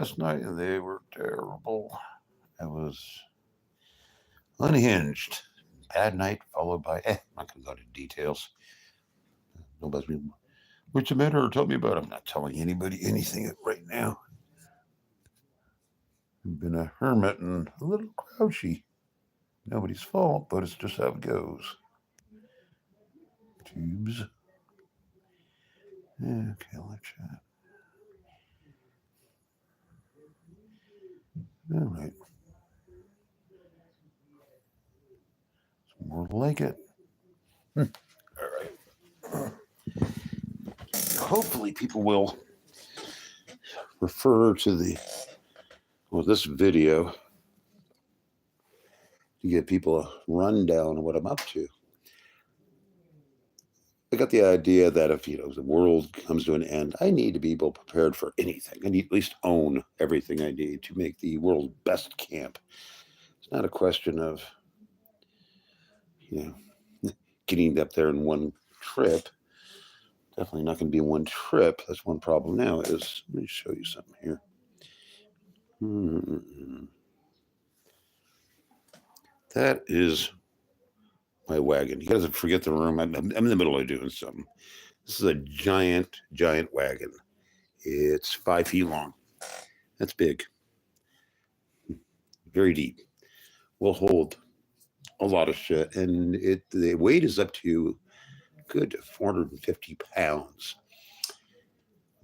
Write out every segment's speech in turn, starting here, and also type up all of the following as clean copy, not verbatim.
last night, and they were terrible. I was unhinged. Bad night followed by. I'm not going to go into details. Nobody's been. What's the matter? Or tell me about it. I'm not telling anybody anything right now. I've been a hermit and a little grouchy. Nobody's fault, but it's just how it goes. Tubes. Okay, let's chat. All right. Some more like it. All right. Hopefully, people will refer to this video to give people a rundown of what I'm up to. I got the idea that if the world comes to an end, I need to be able prepared for anything. I need at least own everything I need to make the world's best camp. It's not a question of getting up there in one trip. Definitely not going to be one trip. That's one problem now. Let me show you something here. That is my wagon. You guys forget the room. I'm in the middle of doing something. This is a giant wagon. It's 5 feet long. That's big. Very deep. Will hold a lot of shit. And the weight is up to good 450 pounds.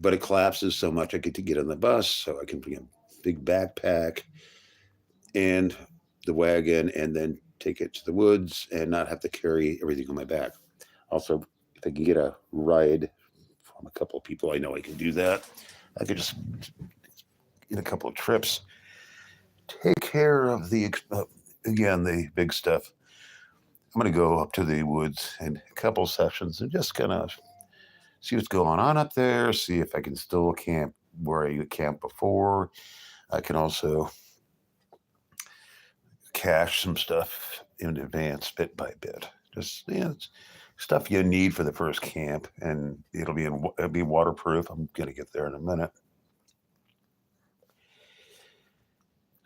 But it collapses so much I get to get on the bus, so I can bring a big backpack and the wagon and then take it to the woods and not have to carry everything on my back. Also, if I can get a ride from a couple of people I know I can do that. I could just get a couple of trips, take care of the big stuff. I'm going to go up to the woods in a couple sessions and just kind of see what's going on up there, see if I can still camp where I camped before. I can also cache some stuff in advance, bit by bit. Just stuff you need for the first camp, and it'll be waterproof. I'm going to get there in a minute.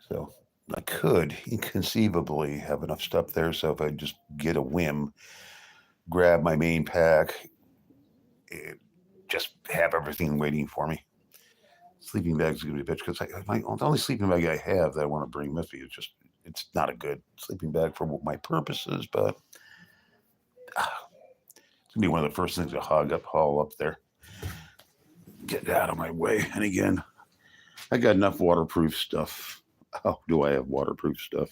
So I could inconceivably have enough stuff there. So if I just get a whim, grab my main pack, and just have everything waiting for me. Sleeping bag's going to be a bitch because the only sleeping bag I have that I want to bring with me is it's not a good sleeping bag for my purposes, but it's going to be one of the first things to haul up there. Get out of my way. And again, I got enough waterproof stuff. How do I have waterproof stuff?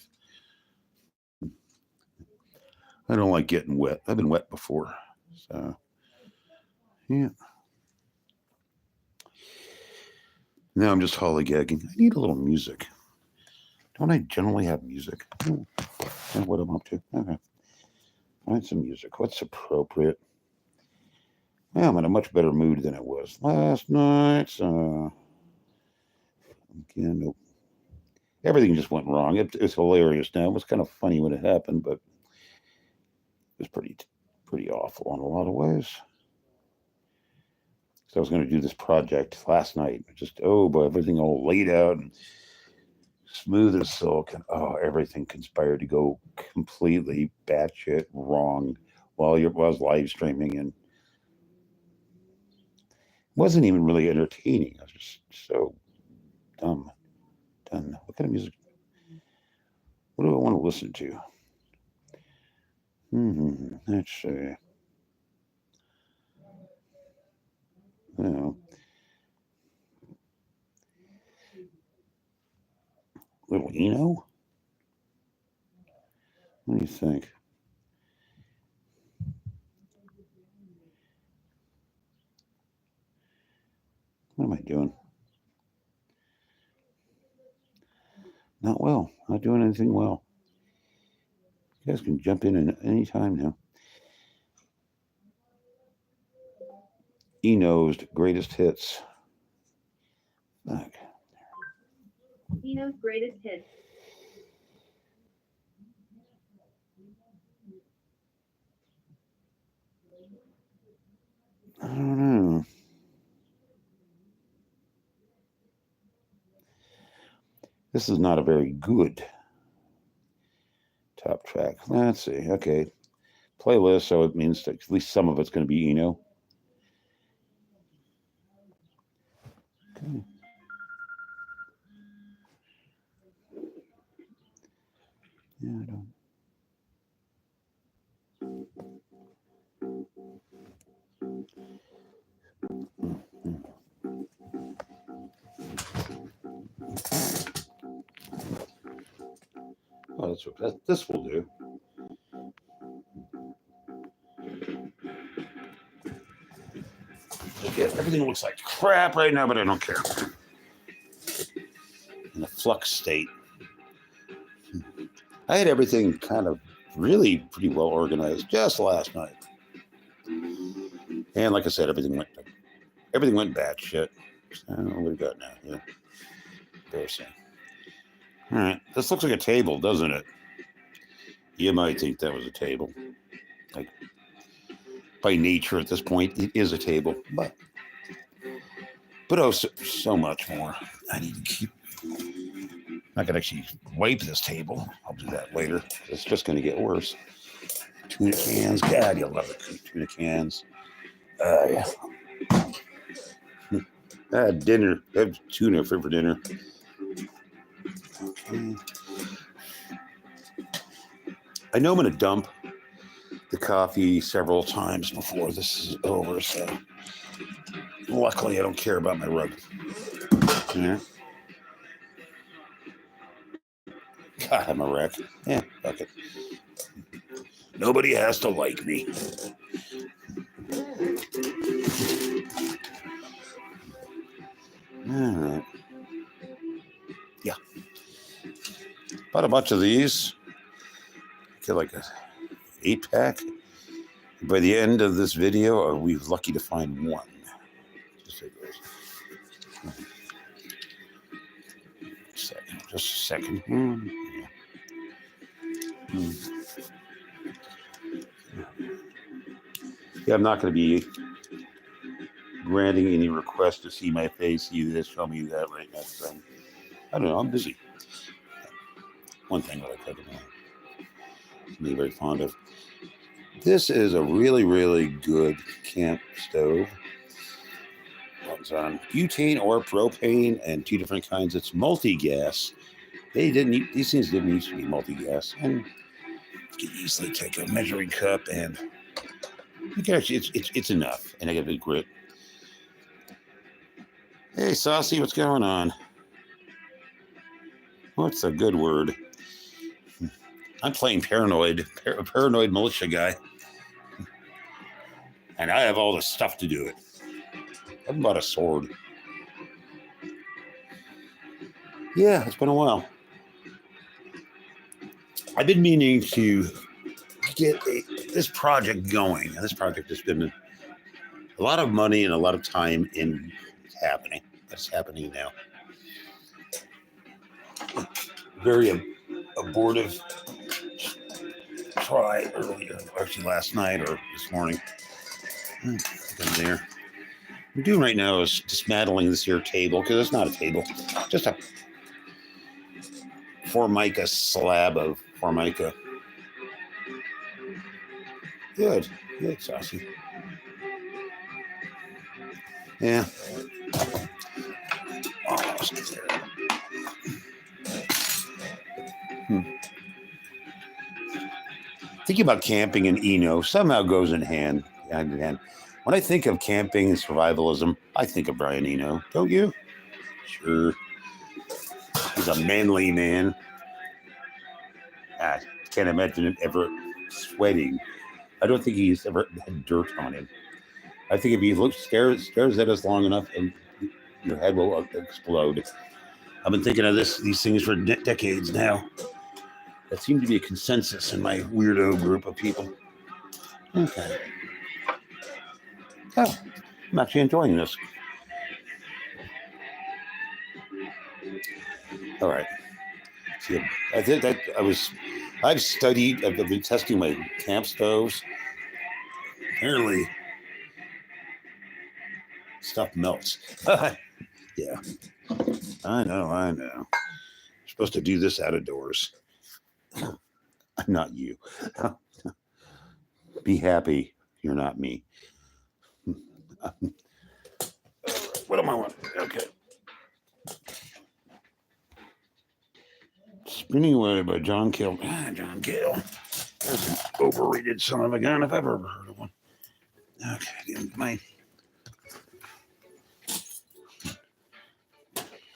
I don't like getting wet. I've been wet before. So, yeah. Now I'm just hollygagging. I need a little music. Don't I generally have music? That's what I'm up to. Okay. Find some music. What's appropriate? Well, I'm in a much better mood than I was last night. So, again, everything just went wrong. It's hilarious now. It was kind of funny when it happened, but it was pretty awful in a lot of ways. So I was going to do this project last night. Just, boy, everything all laid out and smooth as silk. And, everything conspired to go completely batshit wrong while I was live streaming. And it wasn't even really entertaining. I was just so dumb. Done. What kind of music? What do I want to listen to? Let's see. Little Eno? What do you think? What am I doing? Not well. Not doing anything well. You guys can jump in at any time now. Eno's greatest hits. Fuck. Eno's greatest hits. I don't know. This is not a very good top track. Let's see. Okay. Playlist, so it means that at least some of it's going to be Eno. Okay. Yeah, I don't. Oh, that's what this will do. Again, everything looks like crap right now, but I don't care. In a flux state. I had everything kind of really pretty well organized just last night. And like I said, everything went bad shit. So what do we got now? Yeah. Embarrassing. All right. This looks like a table, doesn't it? You might think that was a table. Like, by nature at this point, it is a table. But oh, so much more. I need to keep. I could actually wipe this table. I'll do that later. It's just going to get worse. Tuna cans. God, you'll love it. Tuna cans. Yeah. Dinner. I have tuna for dinner. Okay. I know I'm going to dump the coffee several times before this is over, so luckily I don't care about my rug. Yeah. God, I'm a wreck. Yeah, fuck it. Nobody has to like me. All right. Yeah. Bought a bunch of these. Get like a 8-pack. By the end of this video, are we lucky to find one? Just a second. Yeah, I'm not going to be granting any requests to see my face, see this, show me that right now. So I don't know. I'm busy. One thing that I could be very fond of. This is a really, really good camp stove. Runs on butane or propane and 2 different kinds. It's multi-gas. These things didn't used to be multi-gas. And you can easily take a measuring cup and you can actually, it's enough. And I got a big grit. Hey, Saucy, what's going on? What's a good word? I'm playing paranoid militia guy. And I have all the stuff to do it. I haven't bought a sword. Yeah, it's been a while. I've been meaning to get this project going. This project has been a lot of money and a lot of time in happening. It's happening now. Very abortive try earlier, actually last night or this morning. There. What I'm doing right now is dismantling this here table, because it's not a table, just a Formica slab of Formica. Good, Saucy. Yeah. Almost there. Thinking about camping and Eno somehow goes hand in hand. When I think of camping and survivalism, I think of Brian Eno. Don't you? Sure. He's a manly man. I can't imagine him ever sweating. I don't think he's ever had dirt on him. I think if he stares at us long enough, and your head will explode. I've been thinking of these things for decades now. That seemed to be a consensus in my weirdo group of people. Okay. Oh, I'm actually enjoying this. All right. See, I think that I've been testing my camp stoves. Apparently, stuff melts. Yeah. I know. supposed to do this out of doors. Not you. Be happy you're not me. What am I on? Okay. Spinning Away by John Cale. John Cale. That's an overrated son of a gun if I've ever heard of one. Okay,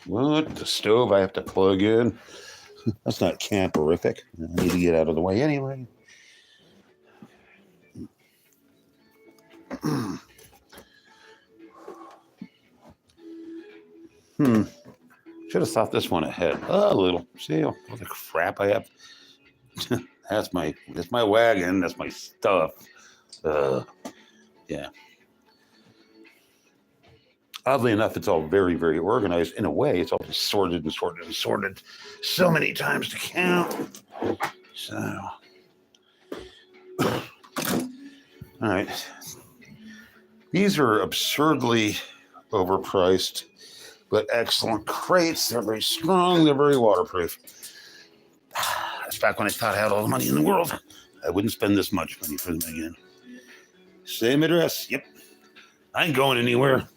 what? The stove I have to plug in? That's not camperific. I need to get out of the way anyway. Should have thought this one ahead. A little. See all the crap I have. That's my wagon. That's my stuff. Yeah. Oddly enough, it's all very, very organized. In a way, it's all just sorted and sorted and sorted so many times to count. So, all right. These are absurdly overpriced, but excellent crates. They're very strong. They're very waterproof. That's back when I thought I had all the money in the world. I wouldn't spend this much money for them again. Same address. Yep. I ain't going anywhere.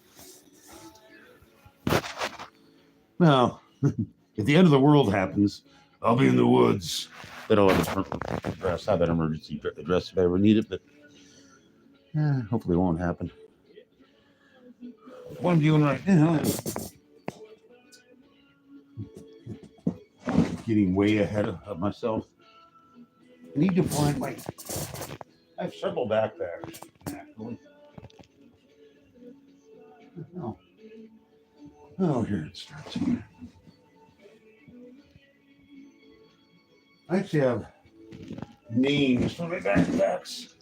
Well, if the end of the world happens, I'll be in the woods. But I'll have an address. I have an emergency address if I ever need it, but hopefully it won't happen. What I'm doing right now is getting way ahead of myself. I need to find my... I have several backpacks, actually. Oh, here it starts here. I actually have names for my backpacks.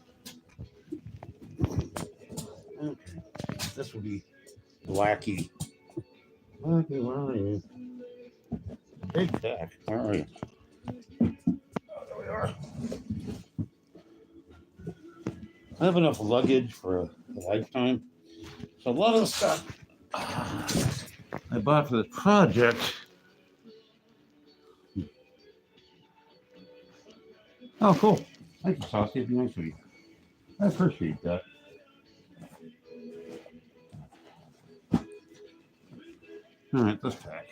Okay. This will be Blackie. Blackie, where are you? Big back. Where are you? Oh, there we are. I have enough luggage for a lifetime. So a lot of the stuff I bought for the project oh, cool. Thank you, Saucy. It'd be nice of you. I appreciate that. All right, let's pack.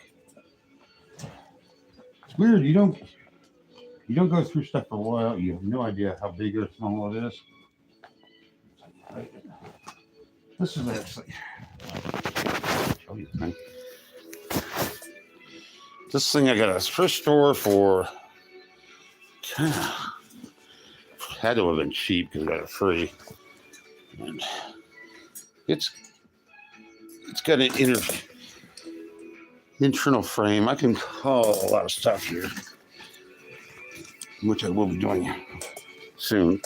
It's weird. You don't go through stuff for a while. You have no idea how big or small it is. This is actually. Show you the thing. This thing I got at a thrift store for. Had to have been cheap because I got it free. And it's got an internal frame. I can haul a lot of stuff here, which I will be doing soon.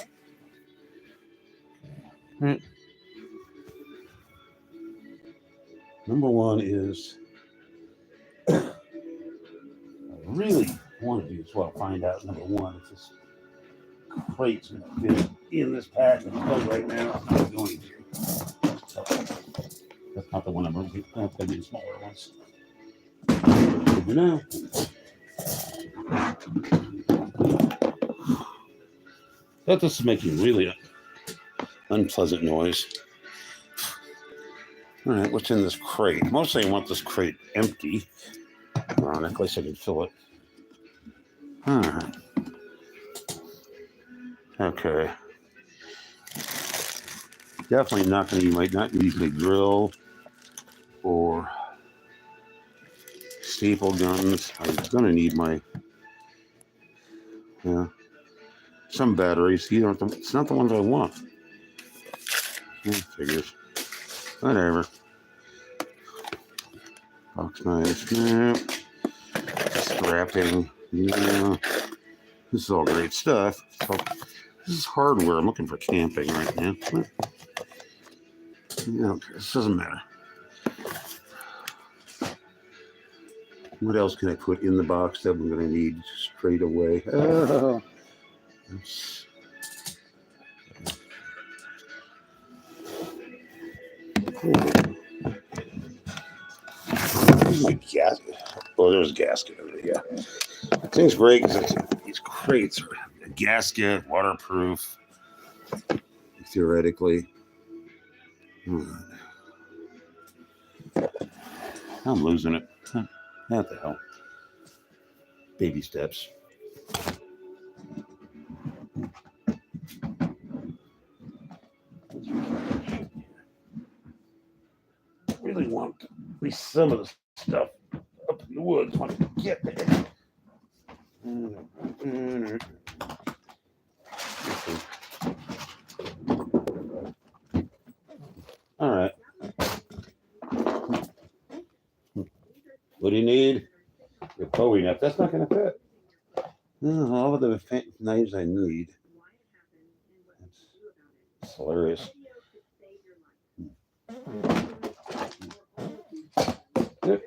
All right. Number one is I really want to do as well. Find out number one if this crate's going to fit in this pack and right now. I'm not going to. So, that's not the one I'm going to do. I'm going to do smaller ones. Good to know. That this is making really unpleasant noise. All right, what's in this crate? Mostly I want this crate empty. Ironically, so I can fill it. All right. Okay. Definitely not going to. You might not use my drill or staple guns. I'm going to need my some batteries. It's not the ones I want. Figures. Whatever. Box knives. Nope. Strapping. Yeah. This is all great stuff. So, this is hardware. I'm looking for camping right now. Okay, this doesn't matter. What else can I put in the box that I'm going to need straight away? Oh, cool. Oh, there's a gasket over there. Yeah. The thing's great because these crates are a gasket, waterproof, theoretically. I'm losing it. What the hell? Baby steps. Really want at least some of the stuff up in the woods when I get there. All right. What do you need? Your Bowie knife. That's not going to fit. All of the knives I need. That's hilarious. Good.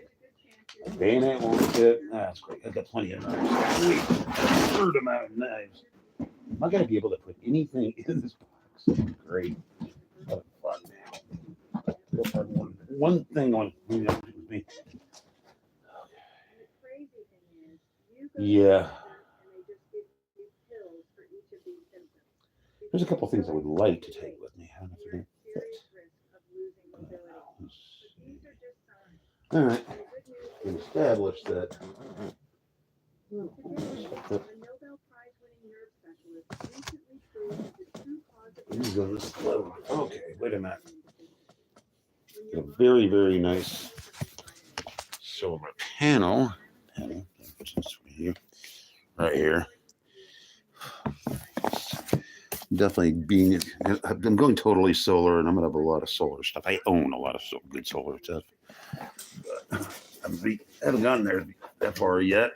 Bayonet won't fit. That's great. I've got plenty of knives. Sweet. Third amount of knives. Am I going to be able to put anything in this box? Great. What fun. One thing on with me. Yeah. There's a couple things I would like to take with me. I don't know if they're going to fit. All right. We established that. Okay, wait a minute. A very, very nice silver panel. Right here. Definitely being, I'm going totally solar, and I'm gonna have a lot of solar stuff. I own a lot of good solar stuff, but I haven't gotten there that far yet.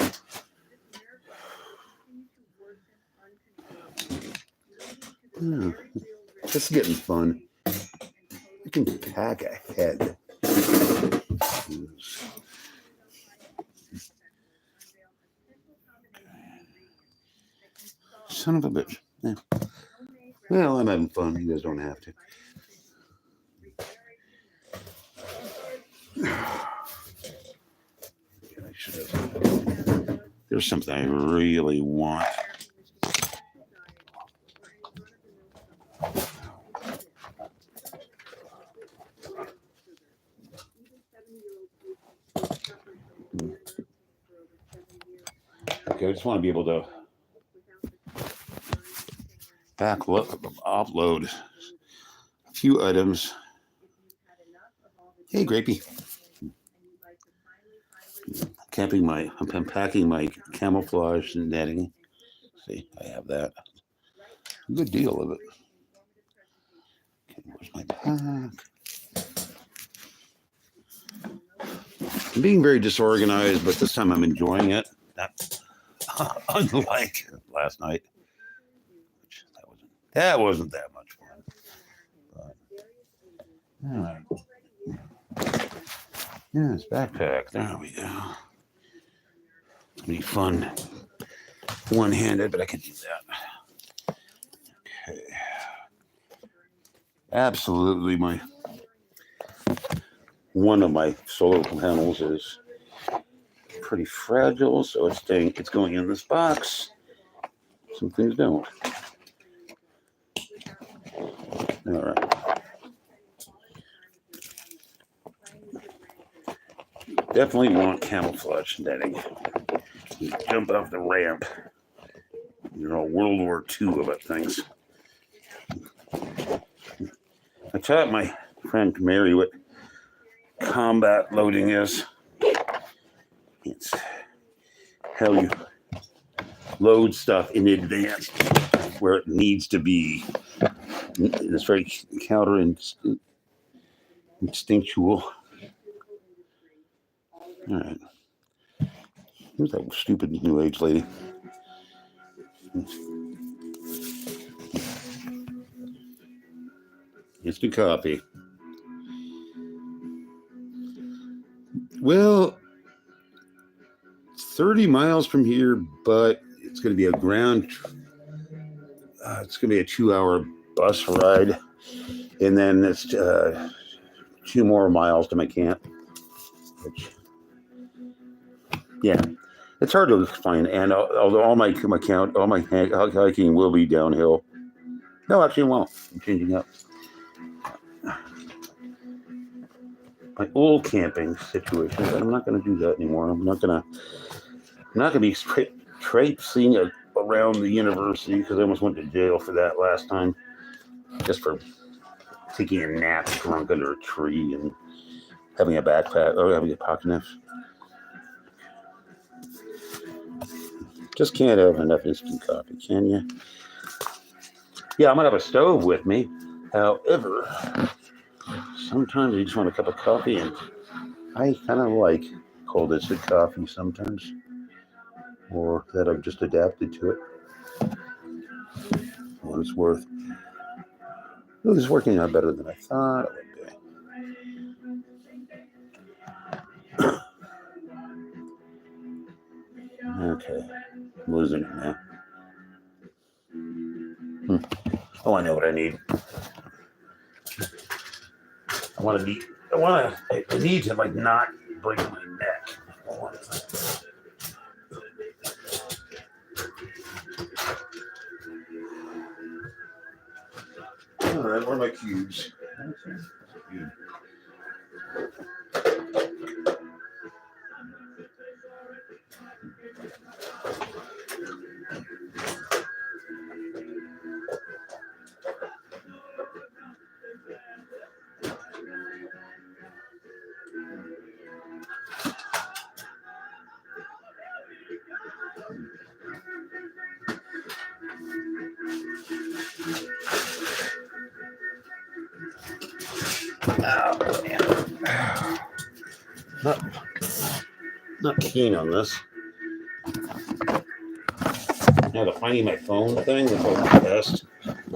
It's getting fun. You can pack ahead. Son of a bitch. Yeah. Well, I'm having fun. You guys don't have to. I should have. There's something I really want. Okay, I just want to be able to upload a few items. Hey, Grapey. I'm packing my camouflage netting. See, I have that. A good deal of it. Okay, where's my pack? I'm being very disorganized, but this time I'm enjoying it. Unlike last night. That wasn't that much fun. But, all right. Yeah, it's backpack. There we go. It'll be fun. One-handed, but I can do that. Okay. Absolutely, one of my solar panels is pretty fragile, so it's going in this box. Some things don't. All right. Definitely want camouflage netting. You jump off the ramp. You're all World War II about things. I taught my friend Mary what combat loading is. It's how you load stuff in advance where it needs to be. It's very instinctual. All right. Who's that stupid new age lady? Instant coffee. Well, 30 miles from here, but it's going to be it's going to be a 2-hour bus ride. And then it's 2 more miles to my camp, which Yeah, it's hard to find. And although all my hiking will be downhill. No, actually, it won't. I'm changing up. My old camping situation. I'm not going to do that anymore. I'm not going to be traipsing around the university because I almost went to jail for that last time, just for taking a nap drunk under a tree and having a backpack or having a pocket knife. Just can't have enough instant coffee, can you? Yeah, I'm gonna have a stove with me. However, sometimes I just want a cup of coffee, and I kind of like cold instant coffee sometimes, or that I've just adapted to it. What it's worth. It was working out better than I thought it would be. Okay, I'm losing it now. Oh, I know what I need. I need to like not break my neck. All right, where are my cubes? Oh, man. Not keen on this. Now the finding my phone thing, that's all the best. I have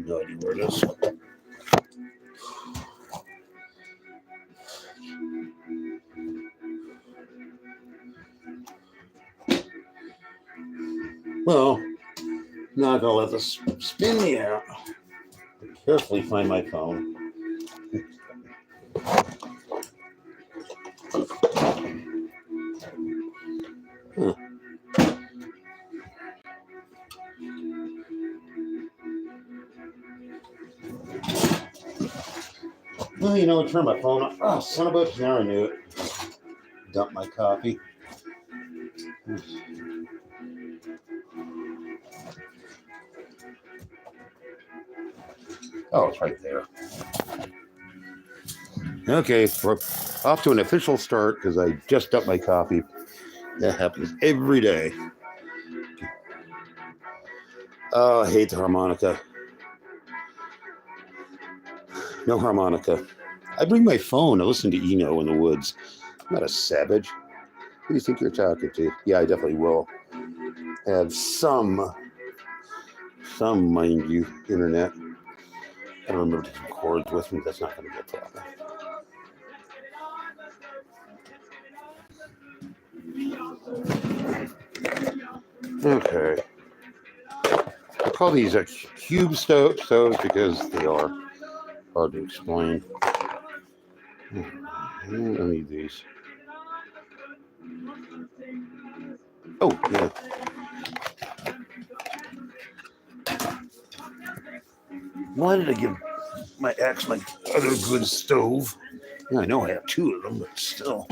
no idea where it is. Well, not gonna let this spin me out. Carefully find my phone. Huh. Well, you know, turn my phone off. Oh, son of a bitch, now I knew it. Dump my coffee. Oh, it's right there. Okay, we're off to an official start because I just dumped my coffee. That happens every day. Oh, I hate the harmonica. No harmonica. I bring my phone to listen to Eno in the woods. I'm not a savage. Who do you think you're talking to? Yeah, I definitely will have some, mind you, internet. I don't remember taking cords with me. That's not going to be a problem. Okay. I call these cube stoves because they are hard to explain. I need these. Oh, yeah. Why did I give my ex my other good stove? Yeah, I know I have two of them, but still.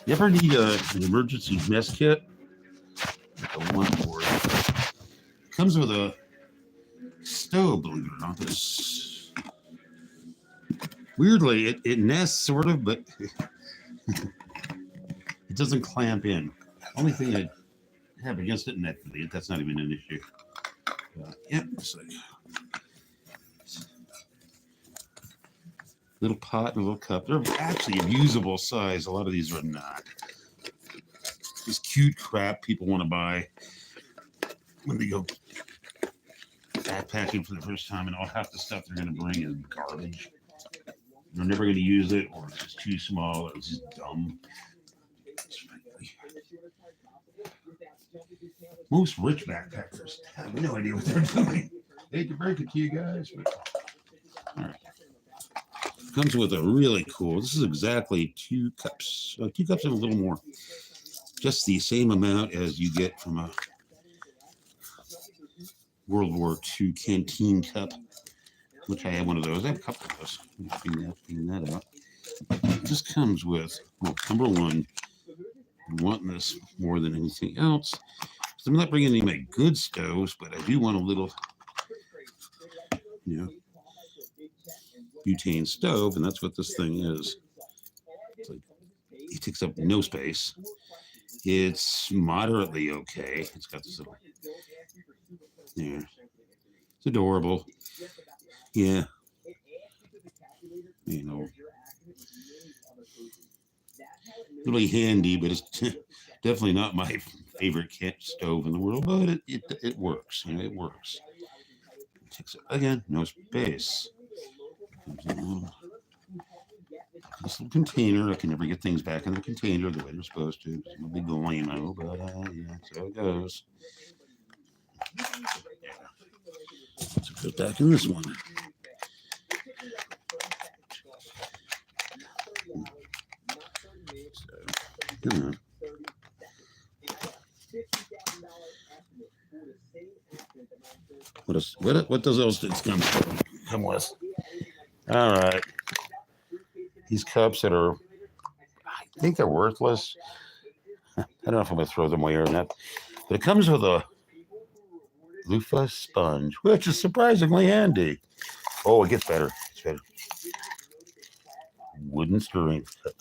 You ever need an emergency mess kit? The one for it. It comes with a stove, believe it or not. This weirdly, it nests sort of, but it doesn't clamp in. Only thing I have against it, and that's not even an issue. Yep, it's like little pot and a little cup. They're actually a usable size. A lot of these are not. This cute crap people want to buy when they go backpacking for the first time, and all half the stuff they're going to bring is garbage. They're never going to use it, or it's just too small, or it's just dumb. Most rich backpackers have no idea what they're doing. hate to break it to you guys, but all right. Comes with a really cool. This is exactly 2 cups. 2 cups and a little more. Just the same amount as you get from a World War II canteen cup, which I have one of those. I have a couple of those. Clean that out. This comes with, well, number one, I'm wanting this more than anything else. So I'm not bringing any of my good stoves, but I do want a little, butane stove, and that's what this thing is. It's like, it takes up no space. It's moderately okay. It's got this little, it's adorable. Yeah. Really handy, but it's definitely not my favorite stove in the world, but it works. It works. It takes, again, no space. This little container. I can never get things back in the container the way they're supposed to. I'm a big lame-o, but yeah, so it goes. So put it back in this one. So, what does those things come with? All right. These cups that are, I think they're worthless. I don't know if I'm going to throw them away or not. But it comes with a loofah sponge, which is surprisingly handy. Oh, it gets better. It's better. Wooden stirring cup.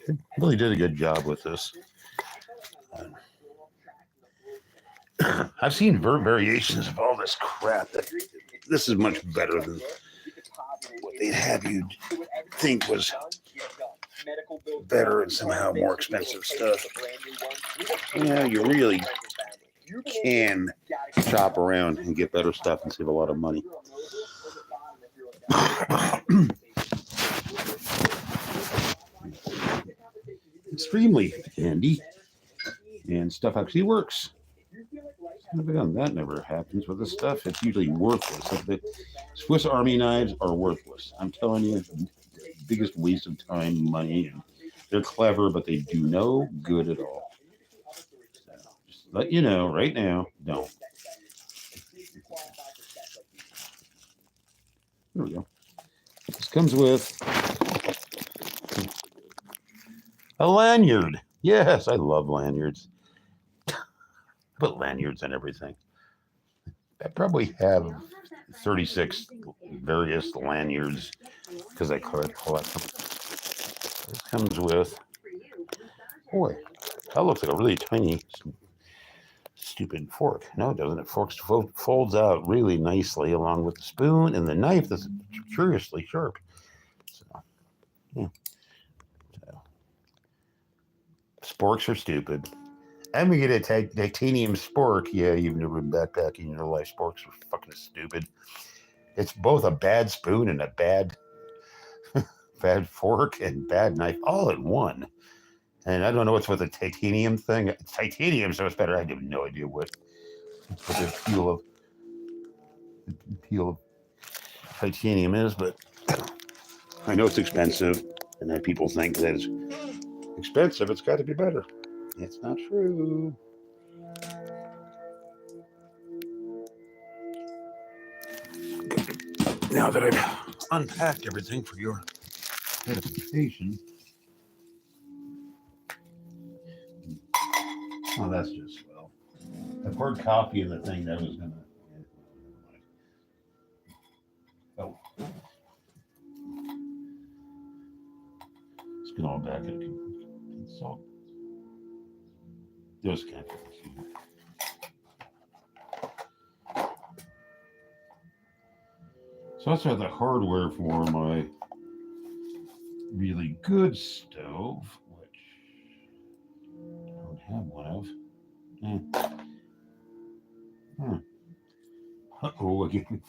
It really did a good job with this. I've seen variations of all this crap. This is much better than what they'd have you think was better and somehow more expensive stuff. Yeah, you really can shop around and get better stuff and save a lot of money. Extremely handy, and stuff actually works. That never happens with this stuff. It's usually worthless. The Swiss Army knives are worthless. I'm telling you, it's the biggest waste of time, money. And they're clever, but they do no good at all. So just let you know right now, don't. There we go. This comes with a lanyard. Yes, I love lanyards. I put lanyards on everything. I probably have 36 various lanyards because I collect them. This comes with, boy, that looks like a really tiny, stupid fork. No, it doesn't. It folds out really nicely along with the spoon and the knife that's curiously sharp. So, yeah. So, sporks are stupid. I'm gonna get a titanium spork. Yeah, you've never been backpacking in your life. Sporks are fucking stupid. It's both a bad spoon and a bad fork and bad knife all in one. And I don't know what's with the titanium thing. It's titanium, so it's better. I have no idea what the appeal of titanium is, but I know it's expensive, and then people think that it's expensive. It's got to be better. It's not true. Now that I've unpacked everything for your edification. Oh, that's just swell. I poured coffee in the thing that was gonna. Oh. Let's get all back in salt. Those kind of things. So that's the hardware for my really good stove, which I don't have one of. Uh-oh, again.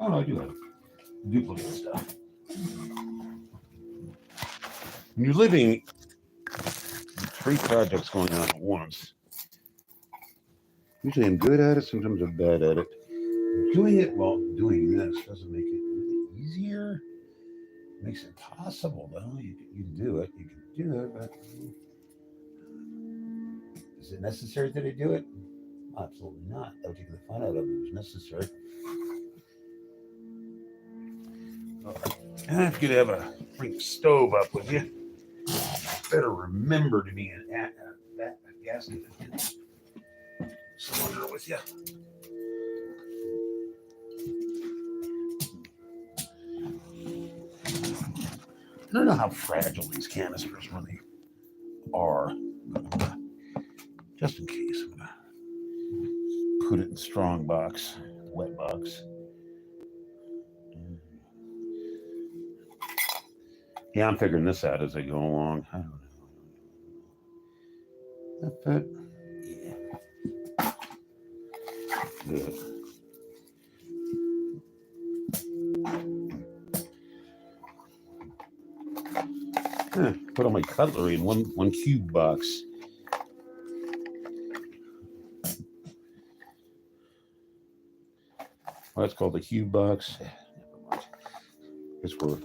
Oh, no, I do have duplicate stuff. When you're living 3 projects going on at once, Usually I'm good at it, sometimes I'm bad at it. Doing it while doing this doesn't make it really easier. It makes it possible, though. You can do it. You can do it, but is it necessary that I do it? Absolutely not. That would take the fun out of it if it was necessary. And if you could have a bring the stove up with you, better remember to be that gasket cylinder with you. I don't know how fragile these canisters really are. Just in case, I'm gonna put it in strong box, wet box. Yeah, I'm figuring this out as I go along. I don't know. But yeah, good. Put all my cutlery in one cube box. Well, that's called the cube box. Never mind. It's where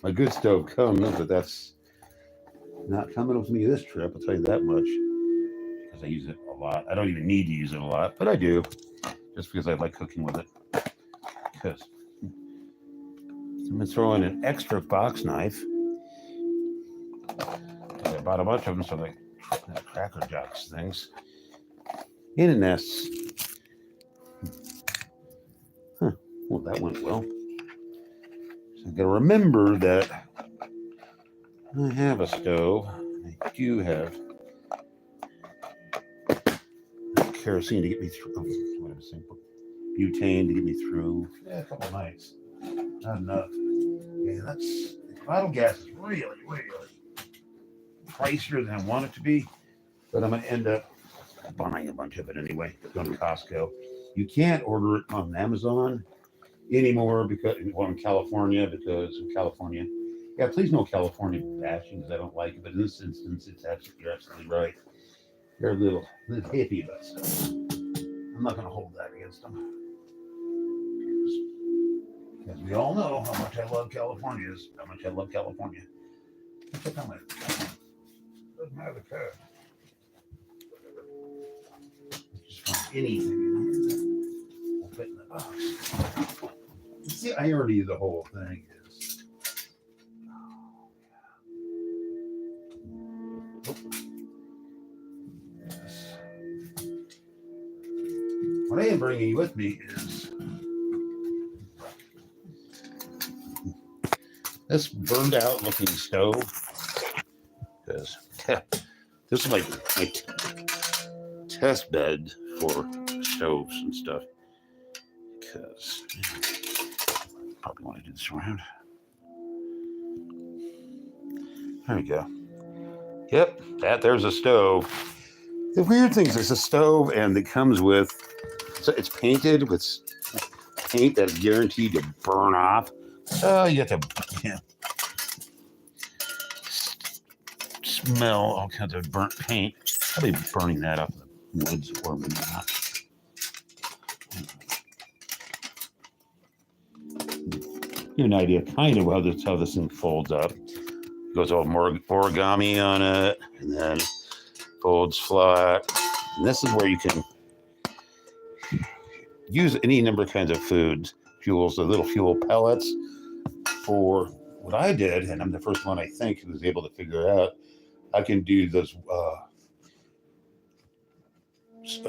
my good stove comes, but that's not coming with me this trip. I'll tell you that much, because I use it a lot. I don't even need to use it a lot, but I do, just because I like cooking with it. Because I'm gonna throw in an extra box knife. I bought a bunch of them, so like Cracker Jacks things. In a nest. Huh. Well, that went well. So I gotta remember that I have a stove. I do have kerosene to get me through. What am I saying? Butane to get me through. Yeah, a couple nights. Not enough. Yeah, that's bottle gas is really pricier than I want it to be, but I'm gonna end up buying a bunch of it anyway. Going to Costco. You can't order it on Amazon anymore because in California, yeah, please no California bashing because I don't like it, but in this instance, you're absolutely right. They're a little hippie, but I'm not going to hold that against them. Because we all know how much I love California. Check out my doesn't matter the code. Just find anything in here will fit in the box. See, I already the whole thing is. Yes. What I am bringing with me is this burned out looking stove. Because this is my test bed for stoves and stuff. Because probably want to do this around. There we go. Yep, there's a stove. The weird thing is, it's a stove, and it comes with. So it's painted with paint that's guaranteed to burn off. So you have to smell all kinds of burnt paint. I'll be burning that up in the woods or maybe not. Give you an idea kind of how this thing folds up. It goes all more origami on it, and then folds flat. And this is where you can use any number of kinds of foods, fuels, the little fuel pellets. For what I did, and I'm the first one I think who was able to figure it out, I can do those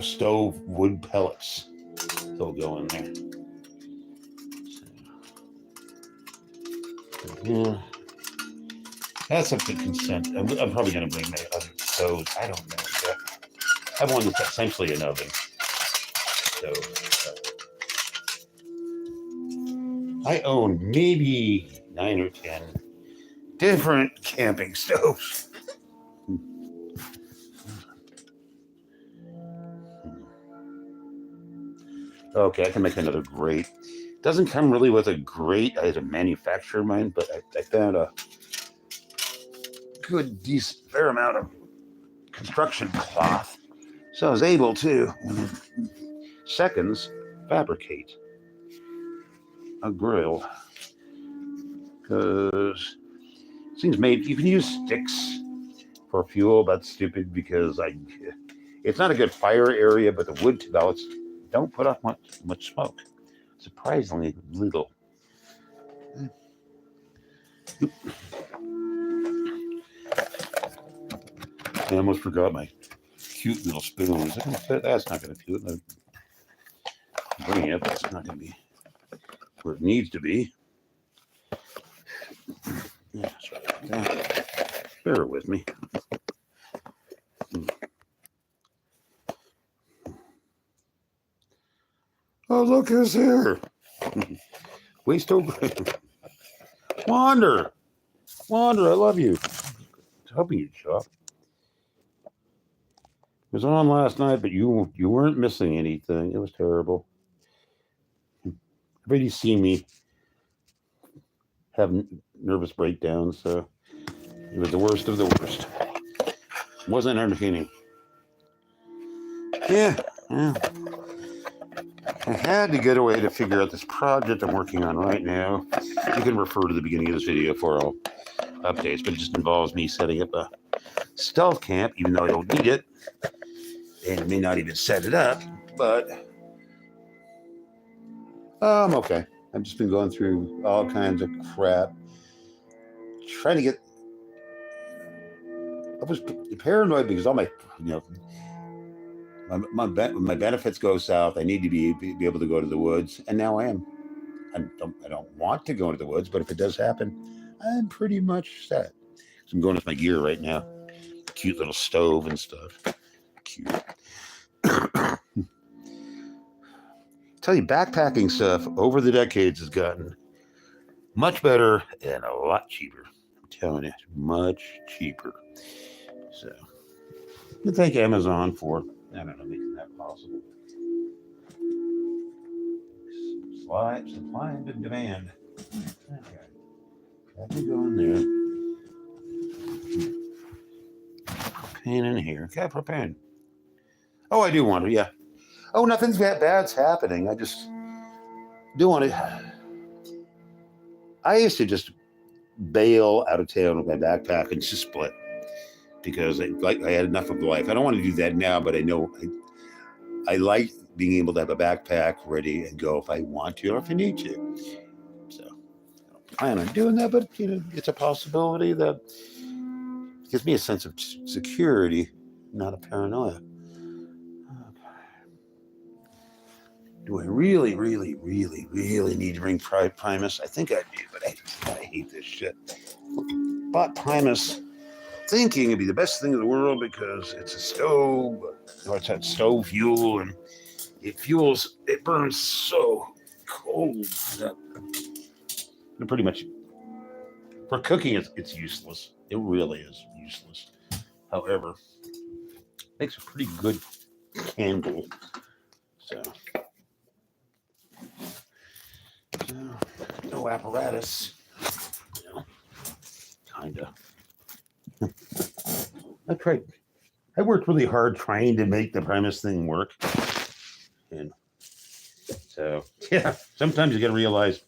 stove wood pellets. They'll go in there. So, yeah. That's up to consent. I'm probably going to bring my other stoves. I don't know yet. I have one that's essentially an oven. So I own maybe 9 or 10 different camping stoves. Okay, I can make another grate. Doesn't come really with a grate. I had to manufacture mine, but I found a good, decent, fair amount of construction cloth. So I was able to seconds fabricate a grill, because things made, you can use sticks for fuel. That's stupid because it's not a good fire area, but the wood pellets don't put off much smoke. Surprisingly little. I almost forgot my cute little spoon. Is that gonna fit? That's not going to fit. I'm bringing it, but it's not going to be where it needs to be. Yeah, sorry about that. Bear with me. Oh, look who's here. Waste over. Wander. Wander, I love you. I was hoping you'd show up. It was on last night, but you weren't missing anything. It was terrible. Everybody's seen me have nervous breakdowns, so it was the worst of the worst. It wasn't entertaining. Yeah. I had to get away to figure out this project I'm working on right now. You can refer to the beginning of this video for all updates, but it just involves me setting up a stealth camp, even though I don't need it, and may not even set it up, but I'm okay. I've just been going through all kinds of crap, trying to get. I was paranoid because all my, my benefits go south. I need to be able to go to the woods, and now I am. I don't want to go into the woods, but if it does happen, I'm pretty much set. So I'm going with my gear right now. Cute little stove and stuff. Cute. Tell you, backpacking stuff over the decades has gotten much better and a lot cheaper. I'm telling you, much cheaper. So, I thank Amazon for, I don't know, making that possible. Supply and demand. Okay. I can go in there. Propane in here. Okay, propane. Oh, I do want to, yeah. Oh, nothing's bad's happening. I just do want to. I used to just bail out of town with my backpack and just split because I had enough of life. I don't want to do that now, but I know I like being able to have a backpack ready and go if I want to or if I need to. So I don't plan on doing that, but it's a possibility that gives me a sense of security, not a paranoia. Do I really, really, really, really need to bring Primus? I think I do, but I hate this shit. Bought Primus thinking it'd be the best thing in the world because it's a stove, it's had stove fuel, and it burns so cold that pretty much for cooking it's useless. It really is useless. However, it makes a pretty good candle. So no apparatus, kinda. I worked really hard trying to make the Primus thing work, and so yeah, sometimes you gotta realize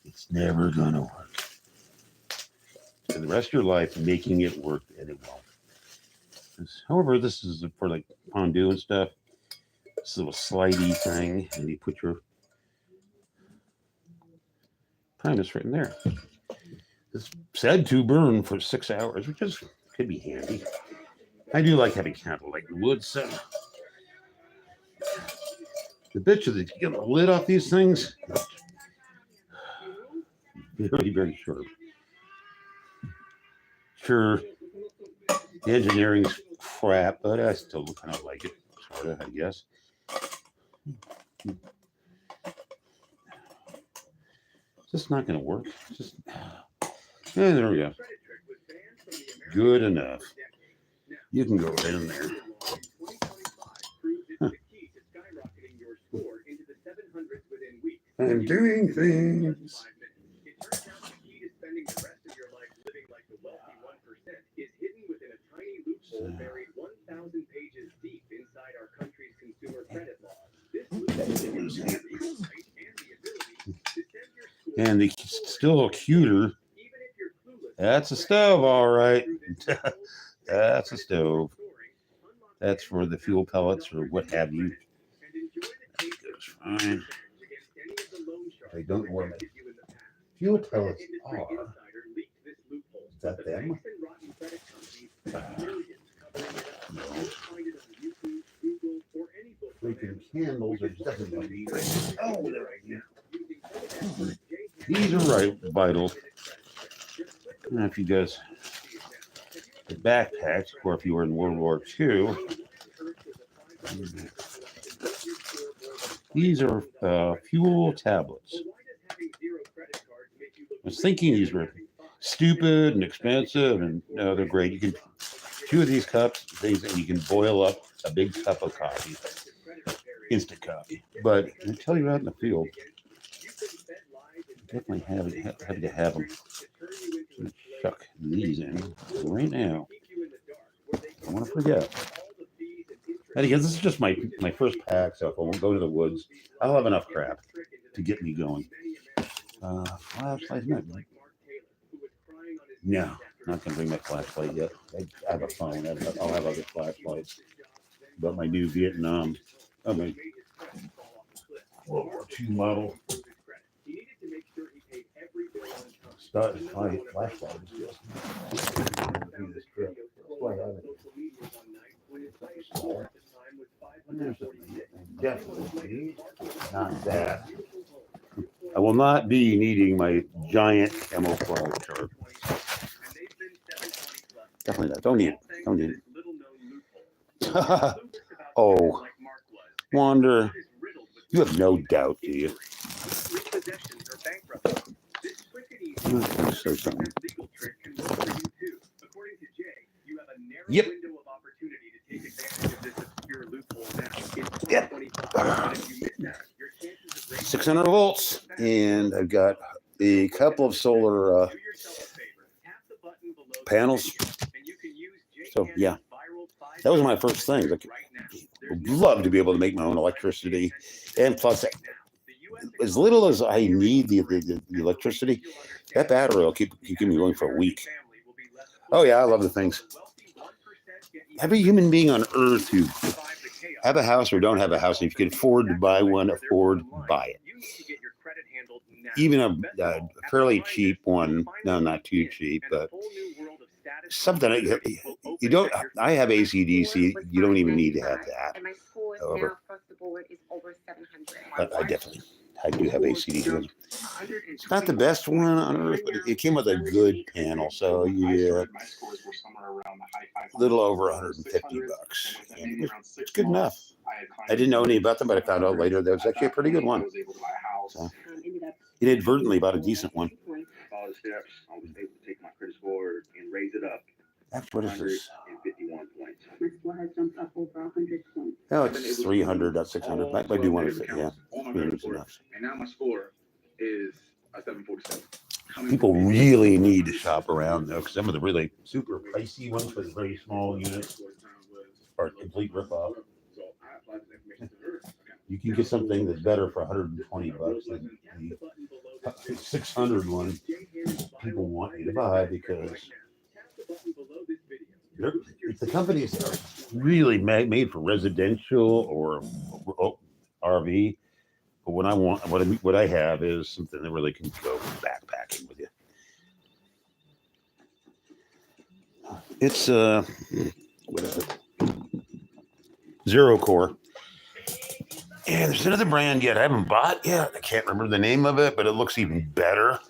it's never gonna work. For the rest of your life, making it work, and it won't. However, this is for like fondue and stuff. This little slidey thing, and you put your Primus right in there. It's said to burn for 6 hours, which could be handy. I do like having candlelight in the woods. So the bitch is to get the lid off these things. Very, very sharp. Sure, the engineering's crap, but I still kind of like it, sort of, I guess. It's just not going to work. There we go. Good enough. You can go right in there. Huh. I'm doing things. And the still cuter. That's a stove, all right. That's a stove. That's for the fuel pellets or what have you. That's fine. I don't know where my fuel pellets are. Is that them? No. Freaking candles are definitely right. Oh, there I go. These are right vital. I don't know if you guys the backpacks, or if you were in World War II. These are fuel tablets. I was thinking these were stupid and expensive, and no, they're great. You can 2 of these cups, things that you can boil up a big cup of coffee, instant coffee. But until you're out in the field, definitely happy to have them. Chuck these in right now. I don't want to forget. And again, this is just my first pack, so if I won't go to the woods, I'll have enough crap to get me going. Flashlight, no, not gonna bring my flashlight yet. I have a phone. I'll have other flashlights. But my new Vietnam, my World War II model. Start my flashlight is just this trip. Definitely not that. I will not be needing my giant camouflage shirt. Definitely not. Don't need it. Don't need it. Oh, Wander, you have no doubt, do you? Say something. Yep. Yep. 600 volts, and I've got a couple of solar panels. So yeah, that was my first thing. Like, I'd love to be able to make my own electricity, and plus, as little as I need the electricity, that battery will keep me going for a week. Oh yeah, I love the things. Every human being on Earth who have a house or don't have a house, if you can afford to buy one, buy it. Even a fairly cheap one, no, not too cheap, but something you don't. I have AC/DC. You don't even need to have that. However, but I do have AC/DC. It's not the best one on Earth, but it came with a good panel. So yeah, a little over $150. And it's good enough. I didn't know any about them, but I found out later that was actually a pretty good one. So, inadvertently bought a decent one. What is this? Oh, it's 300, not 600. I do want to, yeah. 300 is enough. And now my score is a 747. People really need to shop around though, because some of the really super pricey ones with very small units are a complete ripoff. You can get something that's better for $120 than the 600 one people want you to buy, because the companies are really made for residential or RV. But what I have is something that really can go backpacking with you. It's what is it? Zero Core. And there's another brand yet I haven't bought yet. I can't remember the name of it, but it looks even better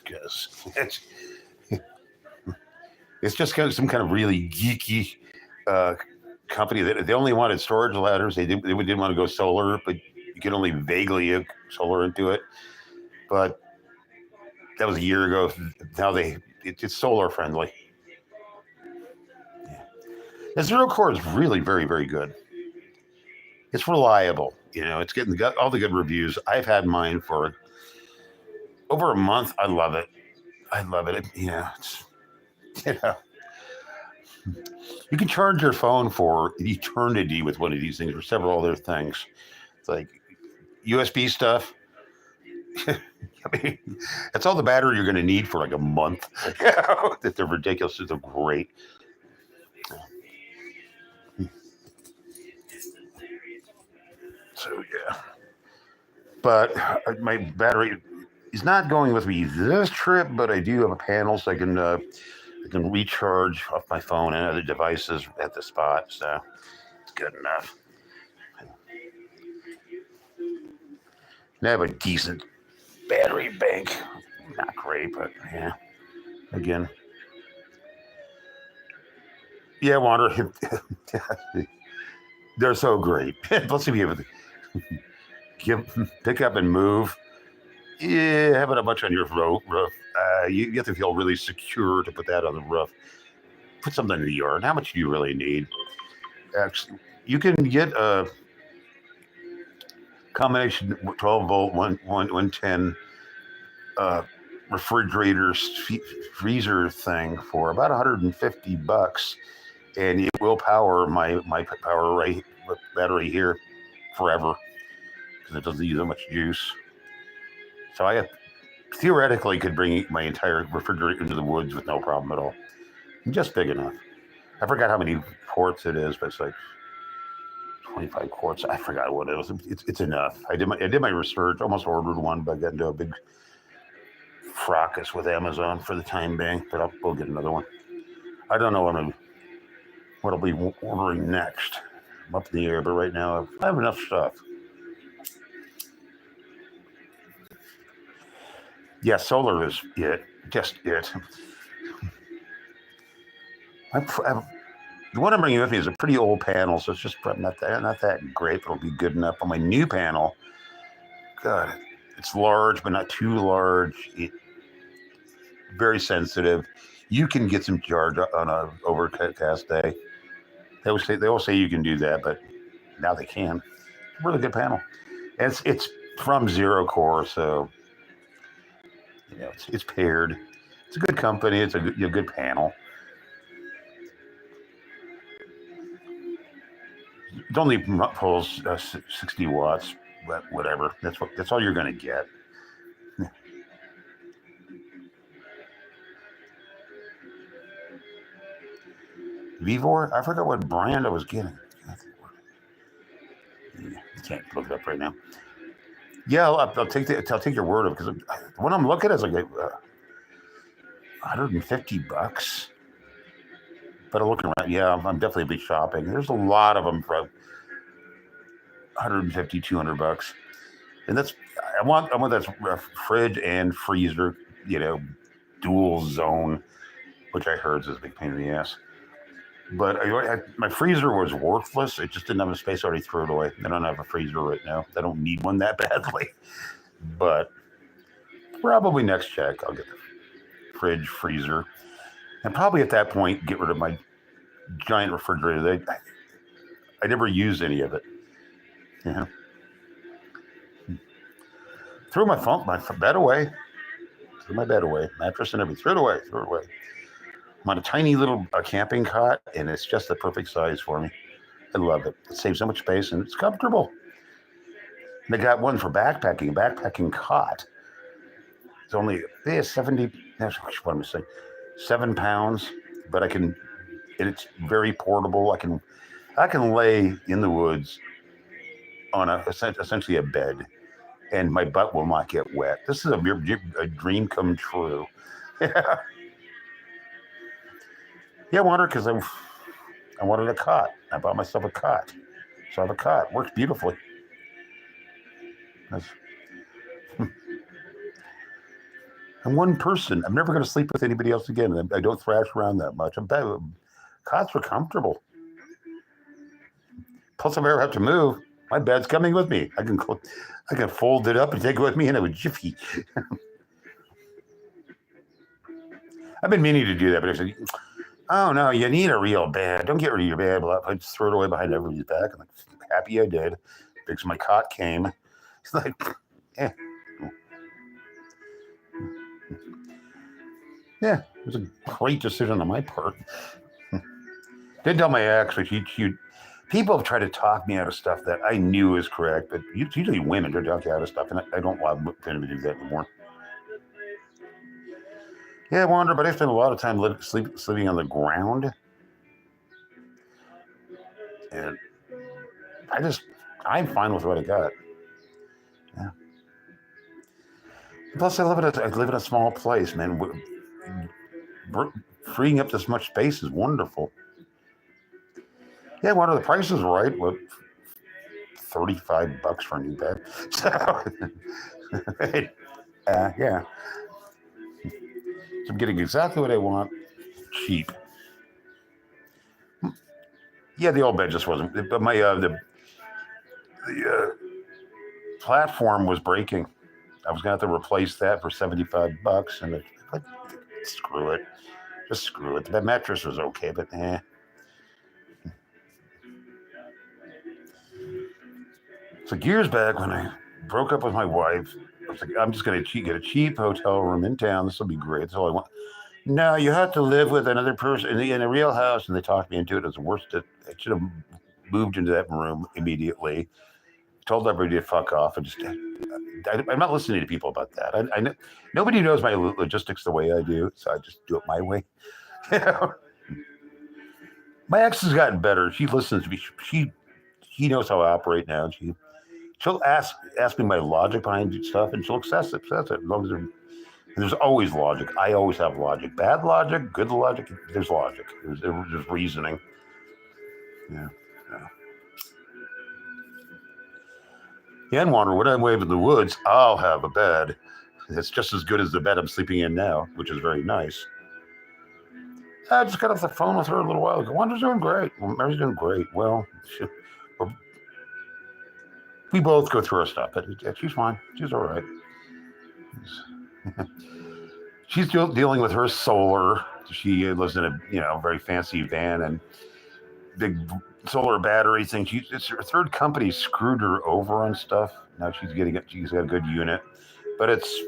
because it's just kind of some kind of really geeky company that they only wanted storage ladders. They didn't want to go solar, but you can only vaguely hook solar into it. But that was a year ago. Now it's solar friendly. Yeah. The Zero Core is really very, very good. It's reliable. It's getting all the good reviews. I've had mine for over a month. I love it. It's, you can charge your phone for an eternity with one of these things or several other things. It's like USB stuff. I mean, that's all the battery you're going to need for like a month. That they're ridiculous. They're great. So yeah, but my battery is not going with me this trip. But I do have a panel, so I can recharge off my phone and other devices at the spot. So it's good enough. And I have a decent battery bank. Not great, but yeah. Again, yeah, Wander. They're so great. Plus, if you have pick up and move, yeah, having a bunch on your roof, you have to feel really secure to put that on the roof. Put something in the yard. How much do you really need? Actually, you can get a combination 12 volt 110 uh, refrigerator freezer thing for about $150, and it will power my power battery here forever because it doesn't use that much juice. So I theoretically could bring my entire refrigerator into the woods with no problem at all. Just big enough. I forgot how many quarts it is, but it's like 25 quarts. I forgot what it was. It's enough. I did my research. Almost ordered one, but I got into a big fracas with Amazon for the time being. But we'll get another one. I don't know what I'll be ordering next. I'm up in the air, but right now I have enough stuff. Yeah, solar is it. Just it. The one I'm bringing with me is a pretty old panel, so it's just not that great, but it'll be good enough. On my new panel, God, it's large, but not too large. Very sensitive. You can get some charge on a overcast day. They all say you can do that, but now they can. Really good panel. And it's from Zero Core, so it's paired. It's a good company. It's a good panel. It only pulls 60 watts, but whatever. That's all you're going to get. Vivor? I forgot what brand I was getting. I can't look it up right now. Yeah, I'll take your word of it because the one I'm looking at is like $150. But I'm looking around. Yeah, I'm definitely be shopping. There's a lot of them for 150, $200, and I want that fridge and freezer, dual zone, which I heard is a big pain in the ass. But my freezer was worthless. It just didn't have the space. I already threw it away. I don't have a freezer right now. I don't need one that badly. But probably next check, I'll get the fridge, freezer, and probably at that point get rid of my giant refrigerator. I never use any of it. Threw my bed away. Threw my bed away, mattress and everything. Threw it away. I'm on a tiny little camping cot, and it's just the perfect size for me. I love it. It saves so much space, and it's comfortable. And I got one for backpacking, a backpacking cot. It's only 70, what am I saying, 7 pounds, but and it's very portable. I can lay in the woods on essentially a bed, and my butt will not get wet. This is a dream come true. Yeah, I wanted because I wanted a cot. I bought myself a cot. So I have a cot. Works beautifully. I'm one person. I'm never going to sleep with anybody else again. I don't thrash around that much. Cots are comfortable. Plus, if I ever have to move, my bed's coming with me. I can fold it up and take it with me in a jiffy. I've been meaning to do that, but I said, oh no, you need a real bed. Don't get rid of your bed. I just throw it away behind everybody's back. I'm happy I did because my cot came. It's like, yeah. Yeah, it was a great decision on my part. Did tell my ex, but she People have tried to talk me out of stuff that I knew is correct, but it's usually women to talk you out of stuff, and I don't want them to do that anymore. Yeah, I wonder, but I spend a lot of time sleeping on the ground, and I'm fine with what I got. Yeah. Plus, I live in a small place, man. Freeing up this much space is wonderful. Yeah, one of the prices right. What, $35 for a new bed? So, yeah, so I'm getting exactly what I want, cheap. Yeah, the old bed just wasn't. But my the platform was breaking. I was gonna have to replace that for $75, and like, screw it, just screw it. The mattress was okay, but eh. So years back when I broke up with my wife, I was like, I'm just gonna get a cheap hotel room in town. This will be great. That's all I want. No, you have to live with another person in a real house, and they talked me into it. It was the worst. I should have moved into that room immediately. Told everybody to fuck off, and I'm not listening to people about that. I know nobody knows my logistics the way I do, so I just do it my way. My ex has gotten better. She listens to me. She knows how I operate now. She'll ask me my logic behind stuff, and she'll accept it. As long as there's always logic. I always have logic. Bad logic, good logic. There's logic. There's reasoning. Yeah. Yeah, and wander. When I wave in the woods, I'll have a bed. It's just as good as the bed I'm sleeping in now, which is very nice. I just got off the phone with her a little while ago. Wander's doing great. Mary's doing great. Well, we both go through our stuff, but she's fine. She's all right. She's dealing with her solar. She lives in a very fancy van and big solar battery thing. It's her third company screwed her over on stuff. Now she's got a good unit, but it's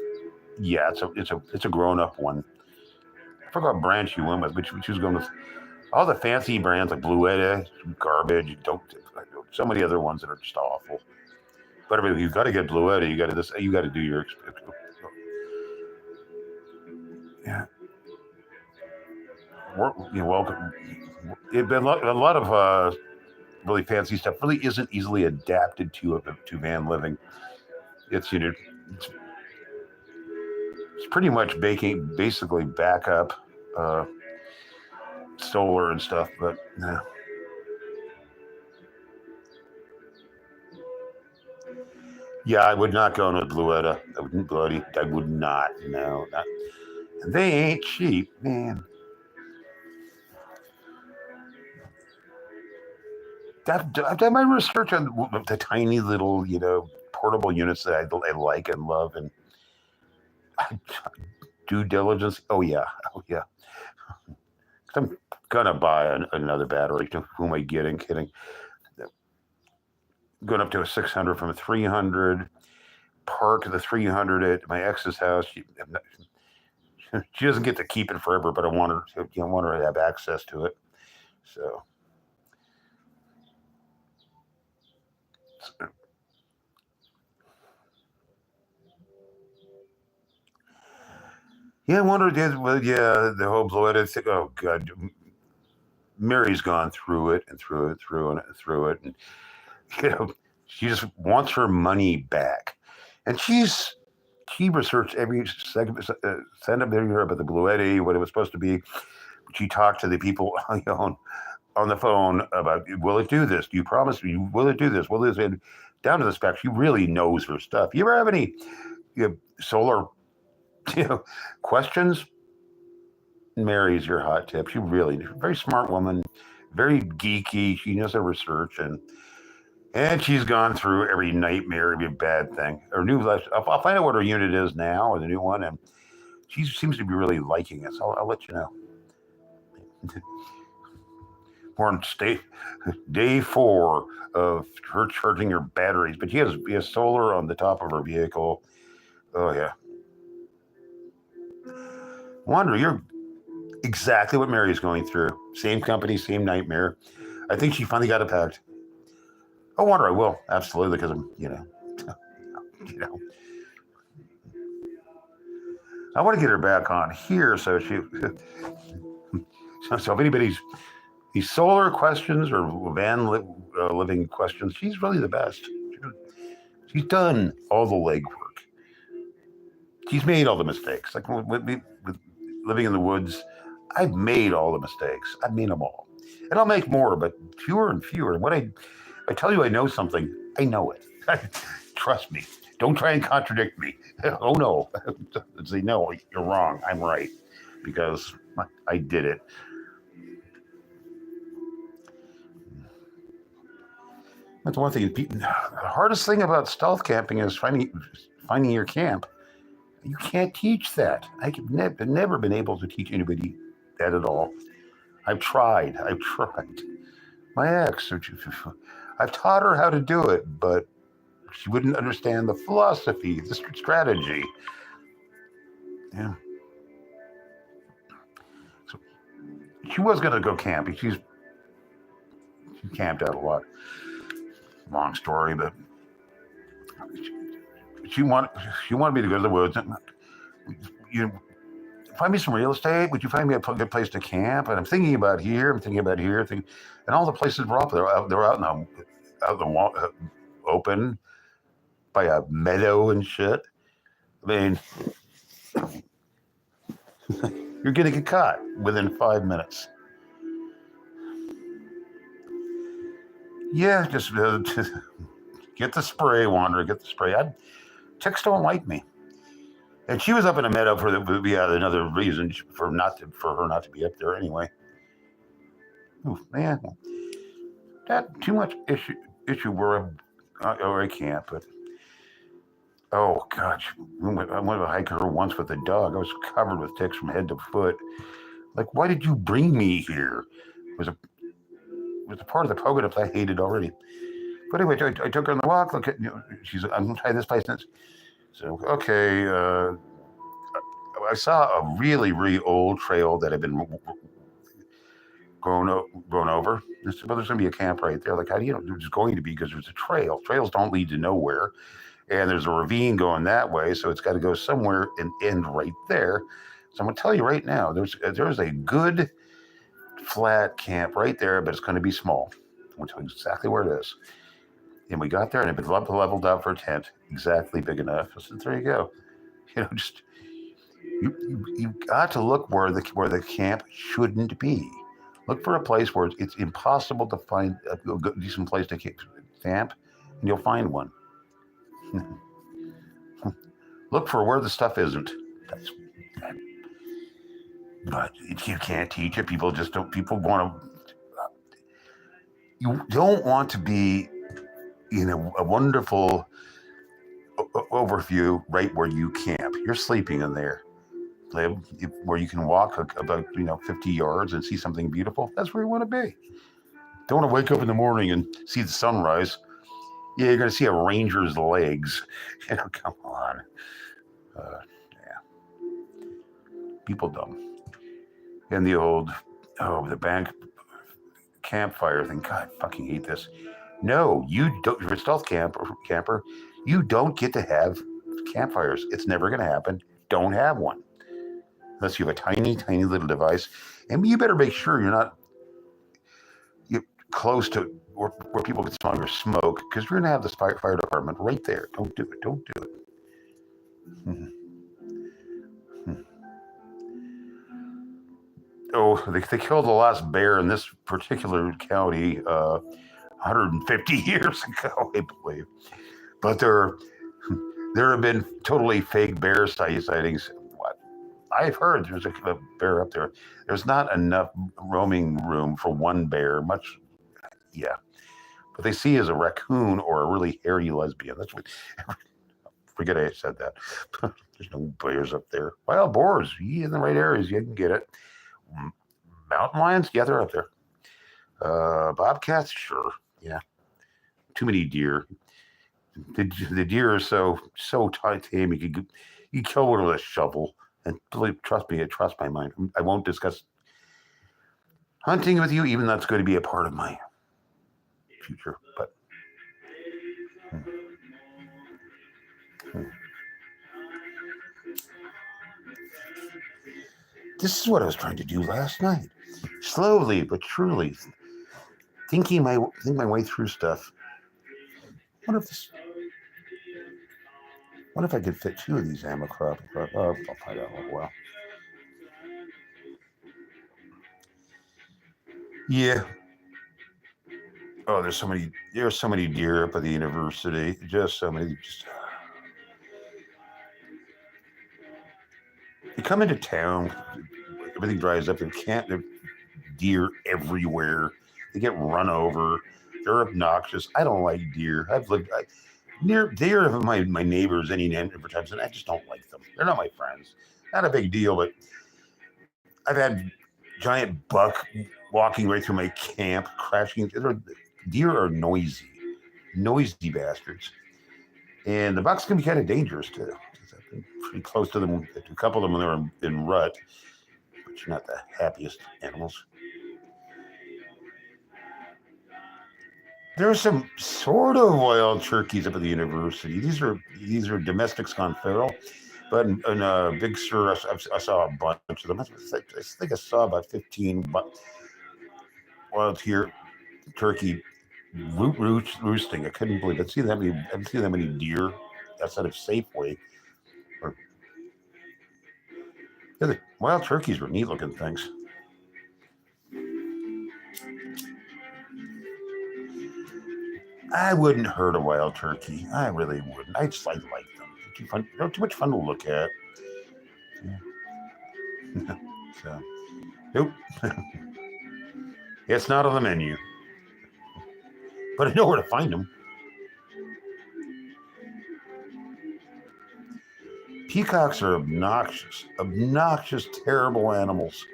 a grown up one. I forgot what brand she went with, but she was going with all the fancy brands like Bluetta, garbage. So many other ones that are just awful. But if you've got to get Bluetta, you got to do your. Yeah. You're welcome. A lot of really fancy stuff really isn't easily adapted to van living. It's it's pretty much basically backup solar and stuff, but no. Yeah, I would not go into Bluetta. I would not. No, not. They ain't cheap, man. I've done my research on the tiny little, portable units that I like and love, and due diligence. Oh yeah. I'm gonna buy another battery. Who am I getting? Kidding. Going up to a 600 from a 300. Park the 300 at my ex's house. She doesn't get to keep it forever, but I want her to have access to it. So. Yeah, I wonder. Well, yeah, the whole Bluetta thing. Oh God, Mary's gone through it and through it, and you know, she just wants her money back, and she researched every segment, sent up there about the Bluetti, what it was supposed to be. She talked to the people on the phone about, will it do this? Do you promise me? Will it do this? Will this? And down to the spec, she really knows her stuff. You ever have any solar questions? Mary's your hot tip. She really, very smart woman, very geeky. She knows her research, and she's gone through every nightmare, every bad thing. Her new life. I'll find out what her unit is now, or the new one, and she seems to be really liking it. So I'll let you know. We're on day 4 of her charging her batteries, but she has solar on the top of her vehicle. Oh yeah. Wonder, you're exactly what Mary's going through. Same company, same nightmare. I think she finally got it packed. Oh, wonder I will absolutely because I'm, you know, I want to get her back on here so she. So if anybody's these solar questions or living questions, she's really the best. She's done all the legwork. She's made all the mistakes. Like with living in the woods, I've made all the mistakes. I've made them all, and I'll make more, but fewer and fewer. And when I tell you I know something, I know it. Trust me. Don't try and contradict me. Oh no. Say no, you're wrong. I'm right because I did it. That's one thing. The hardest thing about stealth camping is finding your camp. You can't teach that. I've never been able to teach anybody that at all. I've tried. My ex, I've taught her how to do it, but she wouldn't understand the philosophy, the strategy. Yeah. So she was going to go camping. She camped out a lot. Long story, but she wanted me to go to the woods. You find me some real estate. Would you find me a good place to camp? And I'm thinking about here. And all the places were up there. They were out in the open by a meadow and shit. I mean, you're gonna get caught within 5 minutes. Yeah, just get the spray, Wanderer. Get the spray. Ticks don't like me. And she was up in a meadow for another reason for her not to be up there anyway. Ooh, man, that too much issue where I can't. But oh gosh, I went to hike her once with a dog. I was covered with ticks from head to foot. Like, why did you bring me here? It was a part of the apocalypse I hated already. But anyway, I took her on the walk. Look at I'm gonna try this place next. So okay, I saw a really, really old trail that had been grown over. I said, well, there's going to be a camp right there. Like, how do you know? There's going to be because there's a trail. Trails don't lead to nowhere. And there's a ravine going that way. So it's got to go somewhere and end right there. So I'm going to tell you right now, there's a good flat camp right there, but it's going to be small. I'm going to tell you exactly where it is. And we got there and it had been leveled out for a tent, exactly big enough. I said, there you go. Just you've got to look where the camp shouldn't be. Look for a place where it's impossible to find a decent place to camp, and you'll find one. Look for where the stuff isn't. But you can't teach it. People just don't. People want to. You don't want to be in a wonderful overview right where you camp. You're sleeping in there. Where you can walk about 50 yards and see something beautiful. That's where you want to be. Don't want to wake up in the morning and see the sunrise. Yeah, you're going to see a ranger's legs. Come on. Yeah. People dumb. And the old the bank campfire thing. God, I fucking hate this. No, you don't. If you're a stealth camper, you don't get to have campfires. It's never going to happen. Don't have one. Unless you have a tiny, tiny little device. And you better make sure you're close to where people can smell your smoke, because you're going to have the fire department right there. Don't do it. Mm-hmm. Oh, they killed the last bear in this particular county 150 years ago, I believe. But there have been totally fake bear sightings. I've heard there's a bear up there. There's not enough roaming room for one bear. What they see is a raccoon or a really hairy lesbian. That's what. Forget I said that. There's no bears up there. Wild boars, in the right areas, you can get it. Mountain lions, yeah, they're up there. Bobcats, sure, yeah. Too many deer. The deer are so tame. You kill one with a shovel. And trust me, trust my mind. I won't discuss hunting with you, even though it's going to be a part of my future. But This is what I was trying to do last night. Slowly but surely, think my way through stuff. What if I could fit 2 of these ammo crop? Oh, I'll find out. Well, yeah. Oh, there's so many deer up at the university. Just so many. You come into town, everything dries up. There are deer everywhere. They get run over. They're obnoxious. I don't like deer. Deer are my neighbors any number of times, and I just don't like them. They're not my friends. Not a big deal, but I've had giant buck walking right through my camp, crashing. Deer are noisy bastards, and the bucks can be kind of dangerous too. I've been pretty close to them. A couple of them when they were in rut, but you're not the happiest animals. There are some sort of wild turkeys up at the university. These are domestics gone feral, but in Big Sur, I saw a bunch of them. I think I saw about 15 wild turkey roosting. I couldn't believe it. I haven't seen that many deer outside of Safeway. The wild turkeys were neat looking things. I wouldn't hurt a wild turkey. I really wouldn't. I just like them. They're too much fun to look at. Yeah. So, nope. It's not on the menu. But I know where to find them. Peacocks are obnoxious, terrible animals.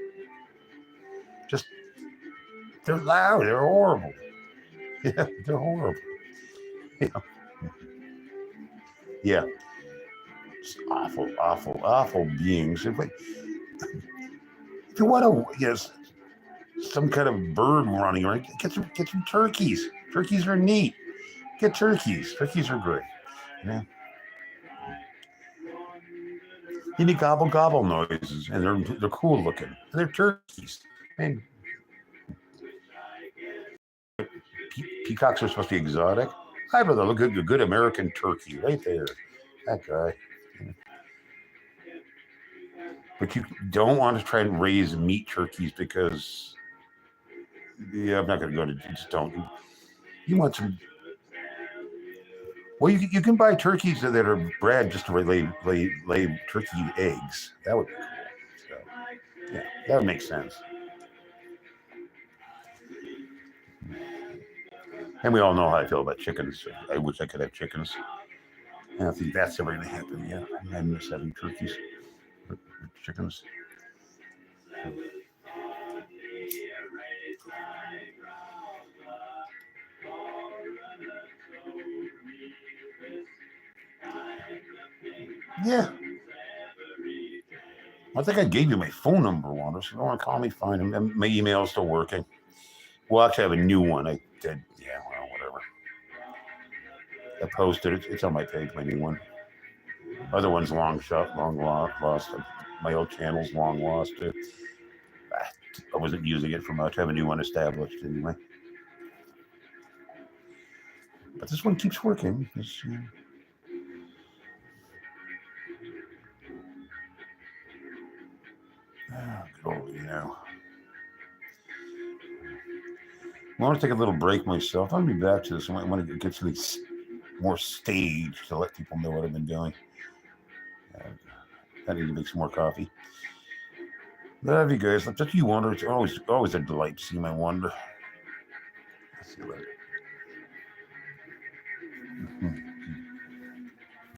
They're loud. They're horrible. Yeah, they're horrible. Yeah. Just awful beings. If you want to, some kind of bird running around, get some turkeys. Turkeys are neat. Get turkeys. Turkeys are great. Yeah. You need gobble noises, and they're cool looking. They're turkeys. And peacocks are supposed to be exotic. I'd rather look at a good American turkey right there. That guy. But you don't want to try and raise meat turkeys because, I'm not going to go to. Just don't. You want some. Well, you can buy turkeys that are bred just to lay turkey eggs. That would be cool. So, yeah, that would make sense. And we all know how I feel about chickens. I wish I could have chickens. I don't think that's ever going to happen yet. I miss having turkeys, chickens. Yeah. I think I gave you my phone number once. If you want to call me, fine. My email's still working. We'll actually have a new one. I did. Yeah, well, whatever. I posted it. It's on my page, my new one. Other one's long lost. My old channel's long lost too. I wasn't using it for much. I have a new one established anyway. But this one keeps working. Good old, I want to take a little break myself. I'll be back to this. I want to get something more staged to let people know what I've been doing. I need to make some more coffee. Love you guys. If you wonder, it's always a delight to see my wonder. See you later.